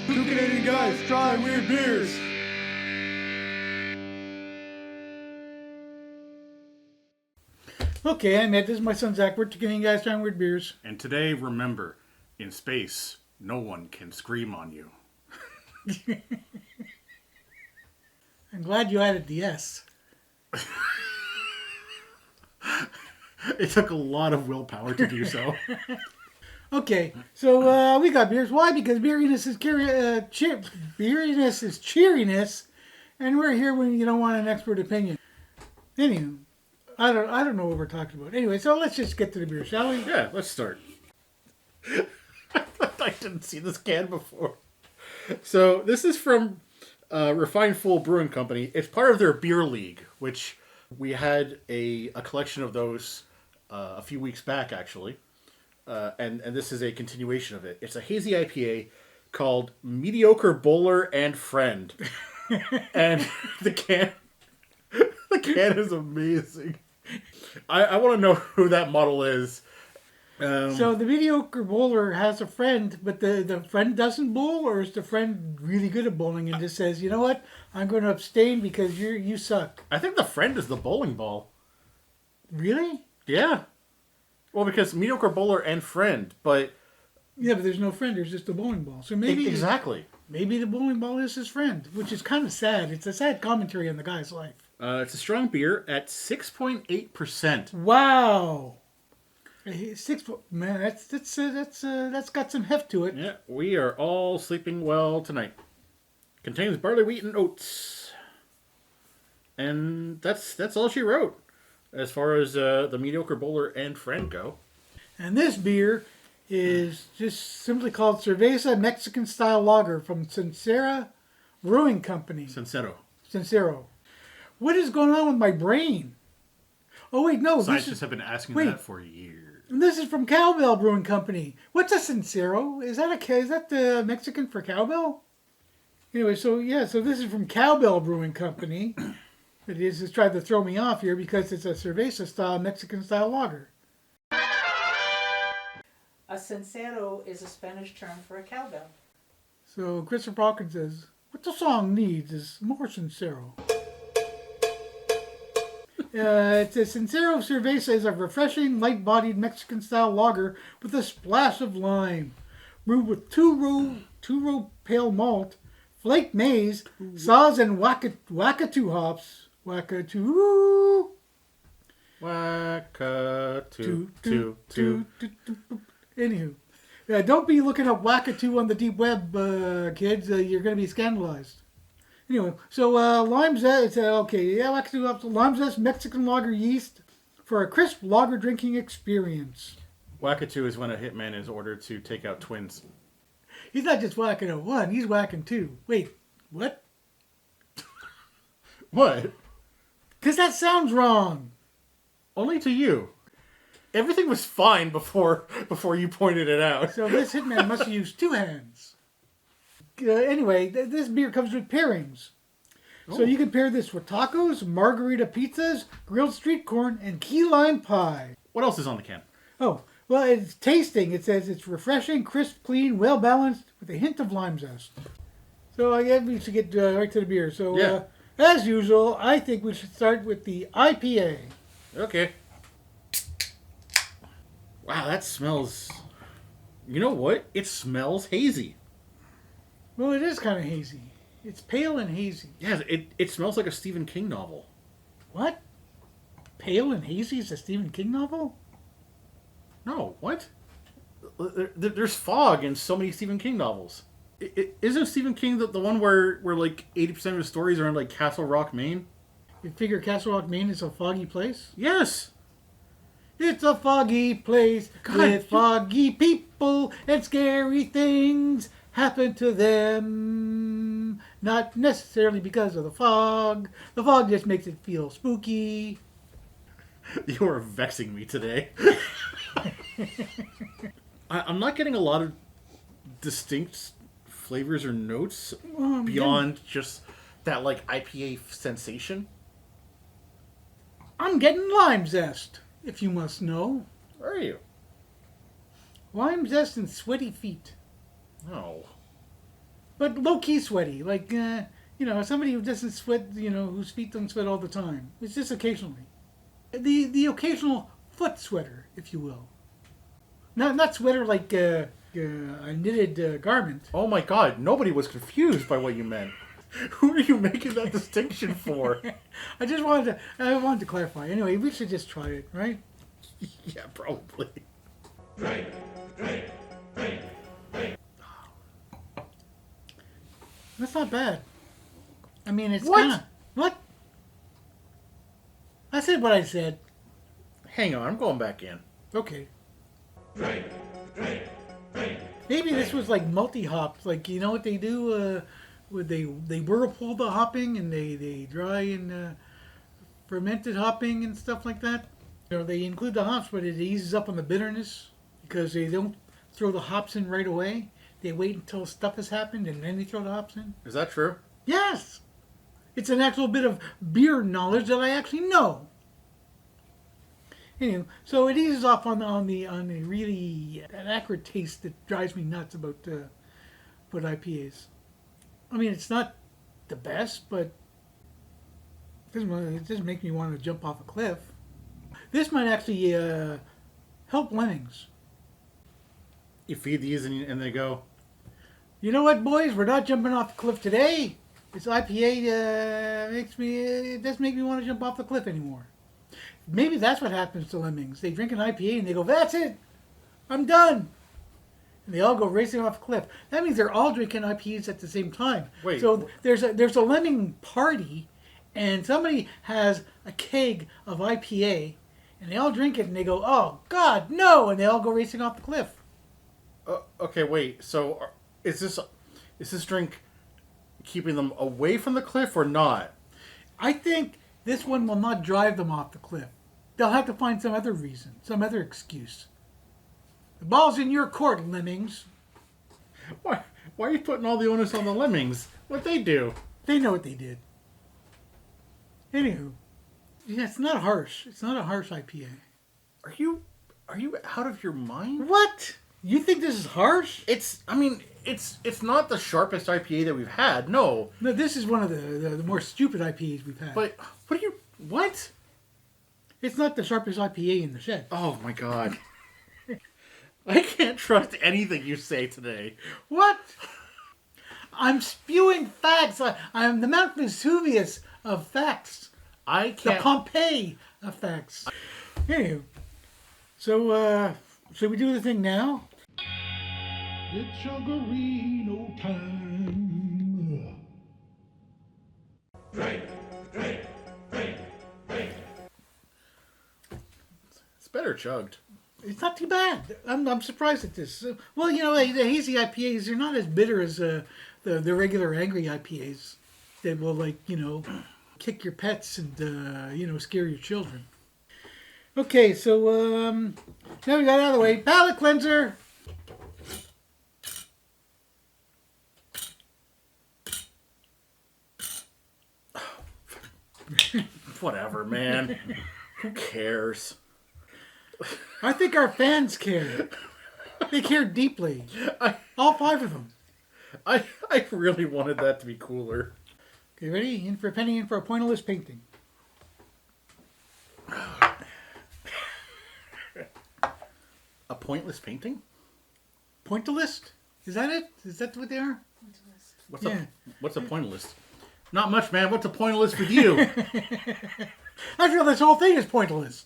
Two Canadian guys trying weird beers. Okay, I'm Ed. This is my son Zach. We're two Canadian guys trying weird beers. And today, remember, in space, no one can scream on you. I'm glad you added the S. It took a lot of willpower to do so. Okay, so we got beers. Why? Because beeriness is cheeriness, and we're here when you don't want an expert opinion. Anyway, I don't know what we're talking about. Anyway, so let's just get to the beer, shall we? Yeah, let's start. I didn't see this can before. So this is from Refined Full Brewing Company. It's part of their beer league, which we had a collection of those a few weeks back, actually. And this is a continuation of it. It's a hazy IPA called Mediocre Bowler and Friend. And the can is amazing. I want to know who that model is. So the mediocre bowler has a friend, but the friend doesn't bowl, or is the friend really good at bowling and just says, you know what, I'm going to abstain because you suck? I think the friend is the bowling ball. Really? Yeah. Well, because mediocre bowler and friend, but... Yeah, but there's no friend, there's just a bowling ball. So maybe... Exactly. Maybe the bowling ball is his friend, which is kind of sad. It's a sad commentary on the guy's life. It's a strong beer at 6.8%. Wow. Man, that's got some heft to it. Yeah, we are all sleeping well tonight. Contains barley, wheat, and oats. And that's all she wrote, as far as the mediocre bowler and friend go. And this beer is just simply called Cerveza Mexican-style lager from Cerveza Brewing Company. Sincero. What is going on with my brain? Oh, wait, no. Scientists have been asking that for years. This is from Cowbell Brewing Company. What's a Sincero? Is that the Mexican for cowbell? Anyway, so this is from Cowbell Brewing Company. It is just trying to throw me off here because it's a Cerveza-style, Mexican-style lager. A sincero is a Spanish term for a cowbell. So Christopher Hawkins says, what the song needs is more Sincero. It's a Sincero Cerveza is a refreshing, light-bodied Mexican-style lager with a splash of lime. Brewed with two-row pale malt, flaked maize, saws, and Wakatu hops. Wakatu. Anywho, don't be looking up Wakatu on the deep web, kids. You're going to be scandalized. Anyway, so lime zest, Wakatu hops, lime zest, Mexican lager yeast for a crisp lager drinking experience. Wakatu is when a hitman is ordered to take out twins. He's not just whacking out one, he's whacking two. Wait, what? What? Because that sounds wrong. Only to you. Everything was fine before you pointed it out. So this hitman must have used two hands. Anyway, this beer comes with pairings. So you can pair this with tacos, margarita pizzas, grilled street corn, and key lime pie. What else is on the can? Oh, well, it's tasting. It says it's refreshing, crisp, clean, well-balanced, with a hint of lime zest. So I guess we should get right to the beer. So, as usual, I think we should start with the IPA. Okay. Wow, that smells... You know what? It smells hazy. Well, it is kind of hazy. It's pale and hazy. Yeah, it smells like a Stephen King novel. What? Pale and hazy is a Stephen King novel? No, what? There's fog in so many Stephen King novels. Isn't Stephen King the one where like 80% of his stories are in like Castle Rock, Maine? You figure Castle Rock, Maine is a foggy place? Yes. It's a foggy place with foggy people and scary things happen to them. Not necessarily because of the fog. The fog just makes it feel spooky. You are vexing me today. I'm not getting a lot of distinct flavors or notes beyond just that like IPA sensation. I'm getting lime zest, if you must know. Where are you? Lime zest and sweaty feet. No. but low-key sweaty. Like, somebody who doesn't sweat, whose feet don't sweat all the time. It's just occasionally. The occasional foot sweater, if you will. Not sweater like a knitted garment. Oh my god, nobody was confused by what you meant. Who are you making that distinction for? I wanted to clarify. Anyway, we should just try it, right? Yeah, probably. That's not bad. I mean, it's What? kinda... What? I said what I said. Hang on, I'm going back in. Okay. Maybe this was like multi-hops. Like, you know what they do? They whirlpool the hopping and they dry and fermented hopping and stuff like that. They include the hops, but it eases up on the bitterness because they don't throw the hops in right away. They wait until stuff has happened and then they throw the hops in. Is that true? Yes! It's an actual bit of beer knowledge that I actually know. Anyway, so it eases off on the really an acrid taste that drives me nuts about IPAs. I mean, it's not the best, but it doesn't make me want to jump off a cliff. This might actually help Lemmings. You feed these and they go, You know what, boys? We're not jumping off the cliff today. This IPA it doesn't make me want to jump off the cliff anymore. Maybe that's what happens to Lemmings. They drink an IPA and they go, that's it. I'm done. And they all go racing off a cliff. That means they're all drinking IPAs at the same time. Wait. So there's a Lemming party, and somebody has a keg of IPA, and they all drink it, and they go, oh, God, no! And they all go racing off the cliff. okay, wait. So is this drink keeping them away from the cliff or not? I think this one will not drive them off the cliff. They'll have to find some other reason, some other excuse. The ball's in your court, Lemmings. Why are you putting all the onus on the Lemmings? What'd they do? They know what they did. Anywho, yeah, it's not harsh. It's not a harsh IPA. Are you out of your mind? What? You think this is harsh? It's not the sharpest IPA that we've had. No. No, this is one of the more stupid IPAs we've had. But what? It's not the sharpest IPA in the shed. Oh my god. I can't trust anything you say today. What? I'm spewing facts. I'm the Mount Vesuvius of facts. I The can't. Pompeii of facts. Anywho, so should we do the thing now? It's Chuggerino time. It's better chugged. It's not too bad. I'm surprised at this. Well, the hazy IPAs, they're not as bitter as the regular angry IPAs that will, kick your pets and, scare your children. Okay, so now we got it out of the way. Palate cleanser. Whatever, man. Who cares? I think our fans care. They care deeply. All 5 of them. I really wanted that to be cooler. Okay, ready? In for a penny, in for a pointless painting. A pointless painting? Pointillist? Is that it? Is that what they are? What's a pointless? Not much, man. What's a pointless with you? I feel this whole thing is pointillist.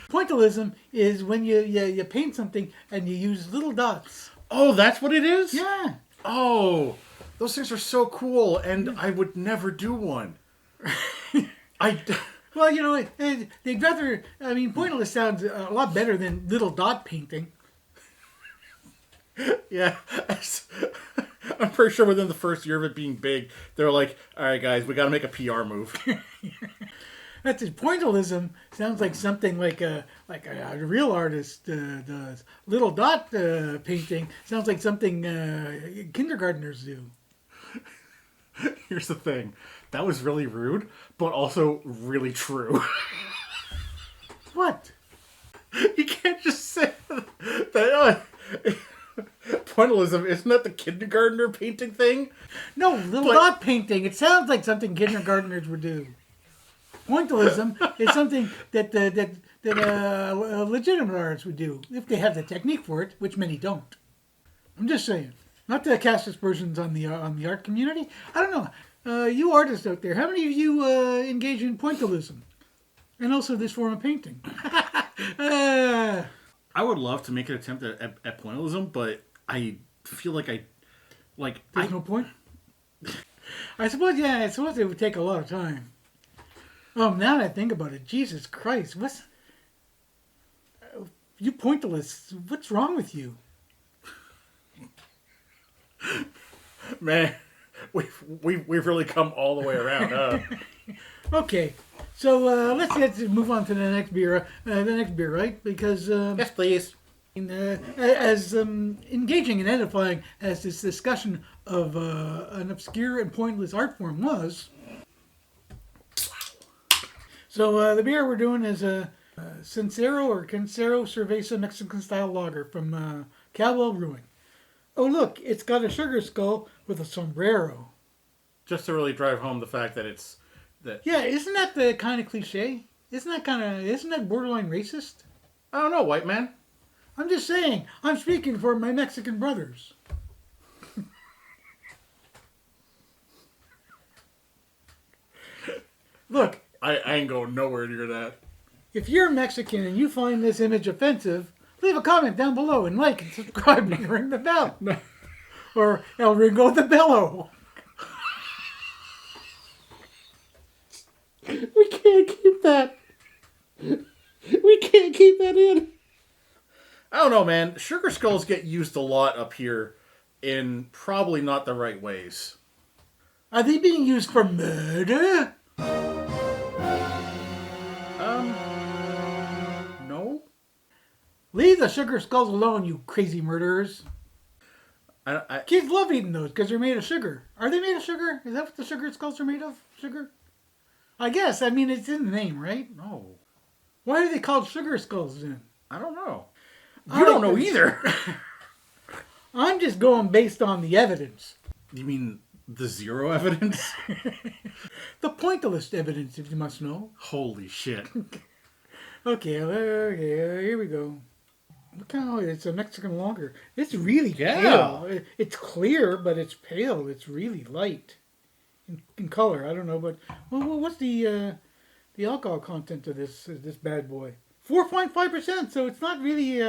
Pointillism is when you paint something and you use little dots. Oh, that's what it is? Yeah. Oh, those things are so cool, and I would never do one. Well, they'd rather... I mean, pointillist sounds a lot better than little dot painting. Yeah. I'm pretty sure within the first year of it being big, they're like, all right, guys, we got to make a PR move. That's it. Pointillism sounds like something like a real artist does. Little dot painting sounds like something kindergartners do. Here's the thing. That was really rude, but also really true. What? You can't just say that Pointillism, isn't that the kindergartner painting thing? No, little dot painting. It sounds like something kindergartners would do. Pointillism is something that legitimate artists would do if they have the technique for it, which many don't. I'm just saying. Not to cast aspersions on the art community. I don't know. You artists out there, how many of you engage in pointillism? And also this form of painting? I would love to make an attempt at pointillism, but I feel like There's no point? I suppose it would take a lot of time. Oh, now that I think about it, Jesus Christ, you pointillists, what's wrong with you? Man, we've really come all the way around. Okay, so let's move on to the next beer. Right? Because Yes, please. as engaging and edifying as this discussion of an obscure and pointless art form was. So the beer we're doing is a Sincero Cerveza Mexican style lager from Cowbell Brewing. Oh look, it's got a sugar skull with a sombrero. Just to really drive home the fact that it's that. Yeah, isn't that the kind of cliche? Isn't that borderline racist? I don't know, white man. I'm just saying. I'm speaking for my Mexican brothers. Look, I ain't going nowhere near that. if you're Mexican and you find this image offensive, leave a comment down below and like and subscribe and ring the bell. No. Or El Ringo the Bellow. We can't keep that. We can't keep that in. I don't know, man. Sugar skulls get used a lot up here in probably not the right ways. Are they being used for murder? No. Leave the sugar skulls alone, you crazy murderers. I Kids love eating those because they're made of sugar. Are they made of sugar? Is that what the sugar skulls are made of? Sugar? I guess. I mean, it's in the name, right? no. Why are they called sugar skulls then? I don't know. You don't know either. I'm just going based on the evidence. You mean the zero evidence? The pointillist evidence, if you must know. Holy shit. Okay, here we go. Look how it's a Mexican lager. It's really pale. It's clear, but it's pale. It's really light in color. I don't know, but what's the alcohol content of this bad boy? 4.5%. So it's not really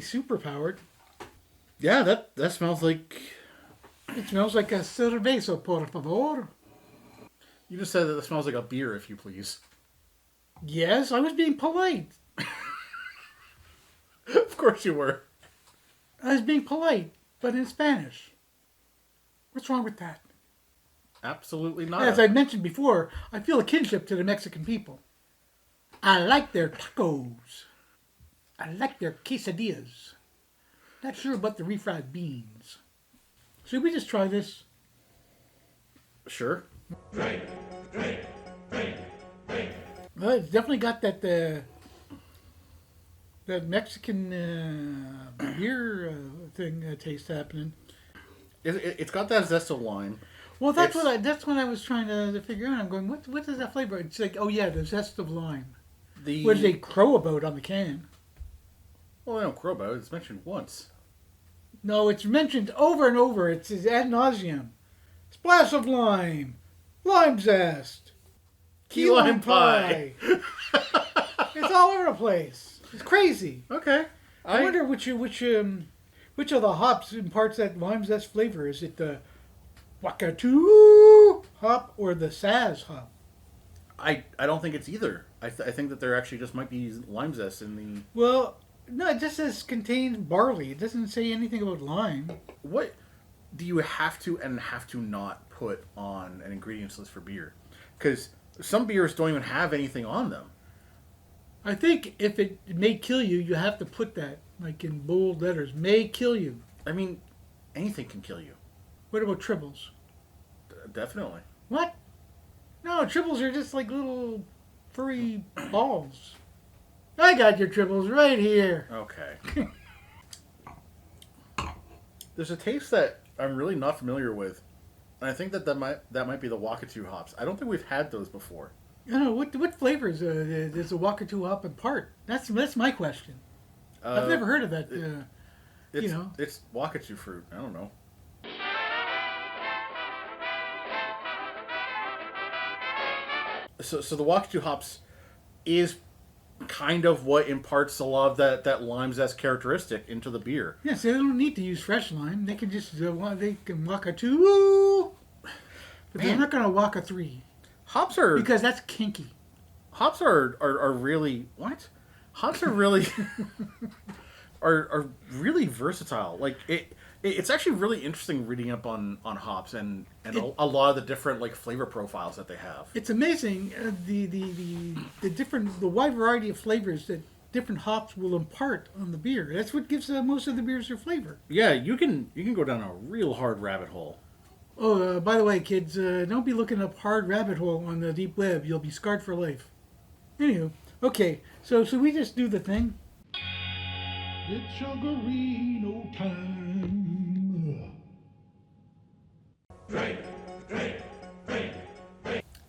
super powered. Yeah, that smells like. It smells like a cerveza, por favor. You just said that it smells like a beer, if you please. Yes, I was being polite. Of course you were. I was being polite, but in Spanish. What's wrong with that? Absolutely not. As I mentioned before, I feel a kinship to the Mexican people. I like their tacos. I like their quesadillas. Not sure about the refried beans. Should we just try this? Sure. Well, it's definitely got that Mexican beer thing taste happening. It's got that zest of lime. Well, that's what I was trying to figure out. I'm going, what is that flavor? It's like, oh yeah, the zest of lime. What did they crow about on the can? Well, they don't crow about it. It's mentioned once. No, it's mentioned over and over. It's ad nauseum. Splash of lime. Lime zest. Key lime pie. It's all over the place. It's crazy. Okay. I wonder which of the hops imparts that lime zest flavor. Is it the Wakatu hop or the Saz hop? I don't think it's either. I think that there actually just might be lime zest in the... Well, no, it just says contains barley. It doesn't say anything about lime. What do you have to not put on an ingredients list for beer? Because some beers don't even have anything on them. I think if it may kill you, you have to put that, like in bold letters, may kill you. I mean, anything can kill you. What about tribbles? Definitely. What? No, tribbles are just like little furry balls. I got your tribbles right here. Okay. There's a taste that I'm really not familiar with, and I think that might be the Wakatu hops. I don't think we've had those before. I don't know what flavors does the Wakatu hop impart? That's my question. I've never heard of that. It's Wakatu fruit. I don't know. So the Wakatu hops is kind of what imparts a lot of that lime zest characteristic into the beer. Yes, they don't need to use fresh lime. They can just they can Wakatu, but they're not going to Waka 3 Hops are because that's kinky. Hops are really what? Hops are really are really versatile. Like it's actually really interesting reading up on hops and a lot of the different like flavor profiles that they have. It's amazing the wide variety of flavors that different hops will impart on the beer. That's what gives most of the beers their flavor. Yeah, you can go down a real hard rabbit hole. Oh, by the way, kids, don't be looking up hard rabbit hole on the deep web. You'll be scarred for life. Anywho, okay, so we just do the thing. It's Chuggerino time. Drink.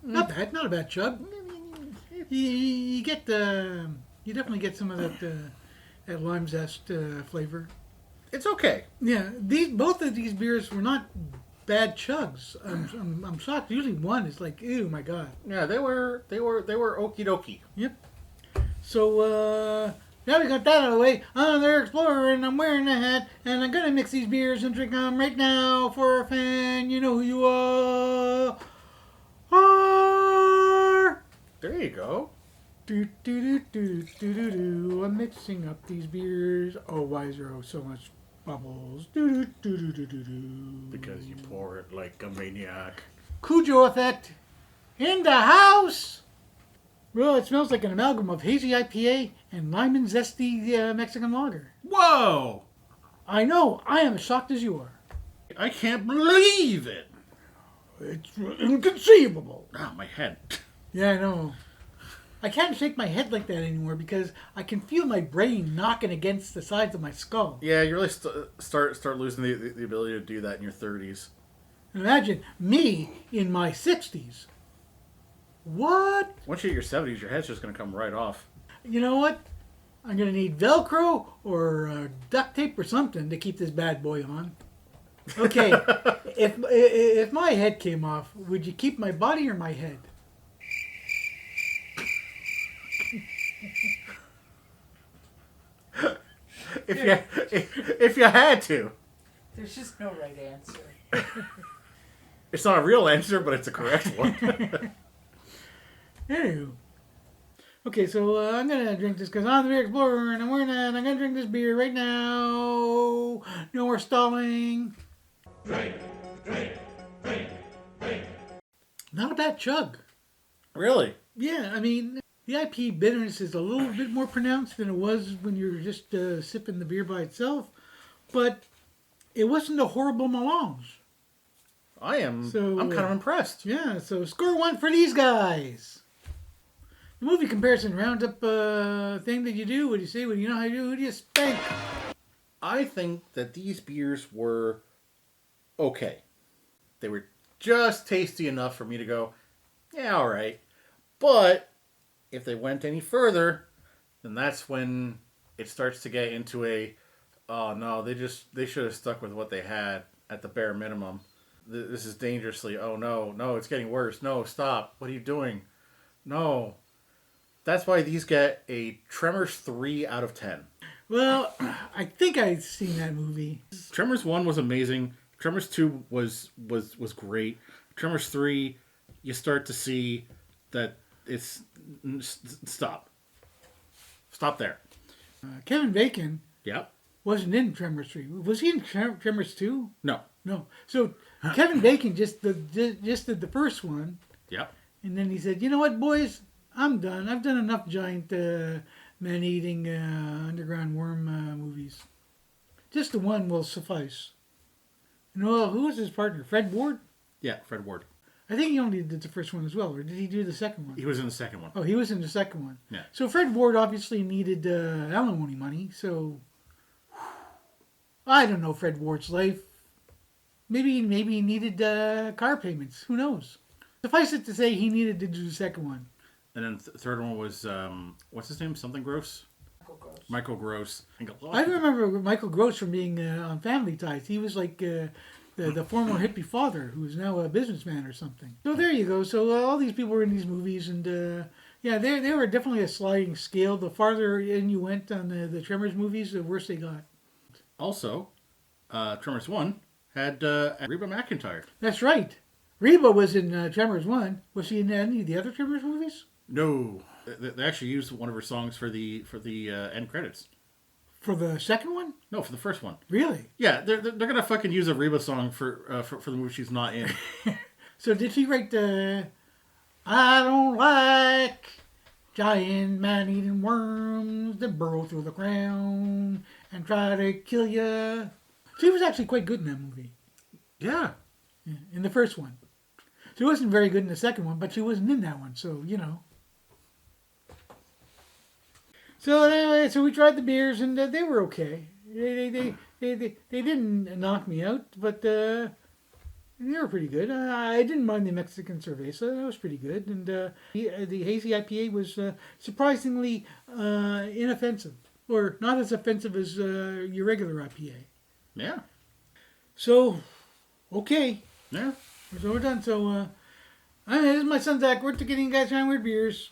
Not bad, not a bad chug. You get you definitely get some of that lime zest flavor. It's okay. Yeah, both of these beers were not bad chugs. I'm shocked. Usually one is like, ew, my god. Yeah, they were okie dokie. Yep. So now we got that out of the way. I'm their explorer and I'm wearing a hat and I'm gonna mix these beers and drink them right now for a fan. You know who you are. There you go. I'm mixing up these beers. Oh, why is there so much bubbles? Because you pour it like a maniac. Cujo effect in the house. Well, it smells like an amalgam of hazy IPA and lime and zesty Mexican lager. Whoa! I know. I am as shocked as you are. I can't believe it. It's inconceivable. Ah, my head. Yeah, I know. I can't shake my head like that anymore because I can feel my brain knocking against the sides of my skull. Yeah, you really start losing the ability to do that in your 30s. Imagine me in my 60s. What? Once you hit your 70s, your head's just going to come right off. You know what? I'm going to need Velcro or duct tape or something to keep this bad boy on. Okay, if my head came off, would you keep my body or my head? If you had to. There's just no right answer. It's not a real answer, but it's a correct one. Anywho. Okay, so I'm going to drink this because I'm the beer explorer and I'm wearing that. I'm going to drink this beer right now. No more stalling. Drink. Not a bad chug. Really? Yeah, I mean, the IP bitterness is a little bit more pronounced than it was when you were just sipping the beer by itself, but it wasn't a horrible melange. I'm kind of impressed. Yeah, so score one for these guys. The movie comparison roundup thing that you do, what do you say, what do you know how to do, who do you spank? I think that these beers were okay. They were just tasty enough for me to go, yeah, all right. But if they went any further, then that's when it starts to get into oh no, they should have stuck with what they had at the bare minimum. This is dangerously, oh no, it's getting worse. No, stop. What are you doing? No. That's why these get a Tremors 3 out of 10. Well, I think I've seen that movie. Tremors 1 was amazing. Tremors 2 was great. Tremors 3, you start to see that it's... Stop there. Kevin Bacon Yep. wasn't in Tremors 3. Was he in Tremors 2? No. No. So Kevin Bacon just did the first one. Yep. And then he said, you know what, boys? I'm done. I've done enough giant man-eating underground worm movies. Just the one will suffice. And well, who was his partner? Fred Ward? Yeah, Fred Ward. I think he only did the first one as well, or did he do the second one? He was in the second one. Oh, he was in the second one. Yeah. So Fred Ward obviously needed alimony money, so... I don't know Fred Ward's life. Maybe he needed car payments. Who knows? Suffice it to say, he needed to do the second one. And then third one was what's his name? Something Gross. Michael Gross. I remember Michael Gross from being on Family Ties. He was like the former hippie father who is now a businessman or something. So there you go. So all these people were in these movies, and yeah, they were definitely a sliding scale. The farther in you went on the Tremors movies, the worse they got. Also, Tremors 1 had Reba McEntire. That's right. Reba was in Tremors 1. Was she in any of the other Tremors movies? No. They actually used one of her songs for the end credits. For the second one? No, for the first one. Really? Yeah, they're gonna fucking use a Reba song for the movie she's not in. So did she write the I don't like giant man-eating worms that burrow through the ground and try to kill you? She was actually quite good in that movie. Yeah. In the first one. She wasn't very good in the second one, but she wasn't in that one, so, you know. So anyway, so we tried the beers, and they were okay. They didn't knock me out, but they were pretty good. I didn't mind the Mexican Cerveza. That was pretty good. And the Hazy IPA was surprisingly inoffensive. Or not as offensive as your regular IPA. Yeah. So, okay. Yeah. So we're done. So, this is my son Zach. We're getting you guys trying weird beers.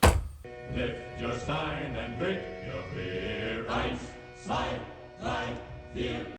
Lift your stein and drink your beer. Ice, slide, glide, feel.